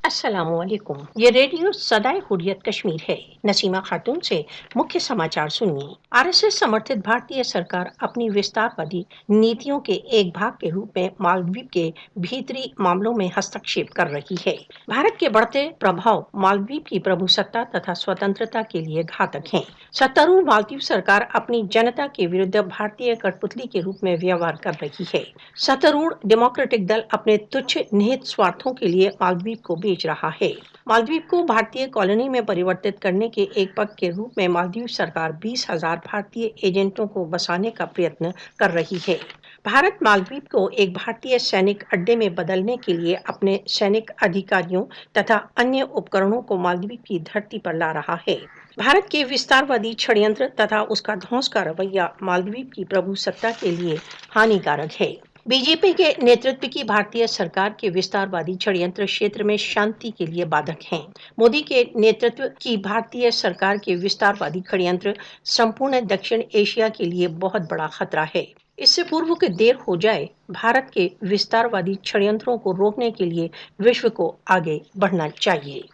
अस्सलामुअलैकुम। ये रेडियो सदाए हुर्रियत कश्मीर है। नसीमा खातून से मुख्य समाचार सुनिए। आरएसएस समर्थित भारतीय सरकार अपनी विस्तारवादी नीतियों के एक भाग के रूप में मालदीव के भीतरी मामलों में हस्तक्षेप कर रही है। भारत के बढ़ते प्रभाव मालदीव की प्रभुसत्ता तथा स्वतंत्रता के लिए घातक हैं। सत्तारूढ़ मालदीव सरकार अपनी जनता के विरुद्ध भारतीय कठपुतली के रूप में व्यवहार कर रही है। सत्तारूढ़ डेमोक्रेटिक दल अपने तुच्छ निहित स्वार्थों के लिए मालदीव को बेच रहा है। मालदीव को भारतीय कॉलोनी में परिवर्तित करने के एक पग के रूप में मालदीव सरकार 20,000 भारतीय एजेंटों को बसाने का प्रयत्न कर रही है। भारत मालदीव को एक भारतीय सैनिक अड्डे में बदलने के लिए अपने सैनिक अधिकारियों तथा अन्य उपकरणों को मालदीव की धरती पर ला रहा है। भारत के विस्तारवादी षड्यंत्र तथा उसका ध्वंस का रवैया मालदीव की प्रभुसत्ता के लिए हानिकारक है। बीजेपी के नेतृत्व की भारतीय सरकार के विस्तारवादी षड्यंत्र क्षेत्र में शांति के लिए बाधक हैं। मोदी के नेतृत्व की भारतीय सरकार के विस्तारवादी षड्यंत्र संपूर्ण दक्षिण एशिया के लिए बहुत बड़ा खतरा है। इससे पूर्व कि देर हो जाए, भारत के विस्तारवादी षड्यंत्रों को रोकने के लिए विश्व को आगे बढ़ना चाहिए।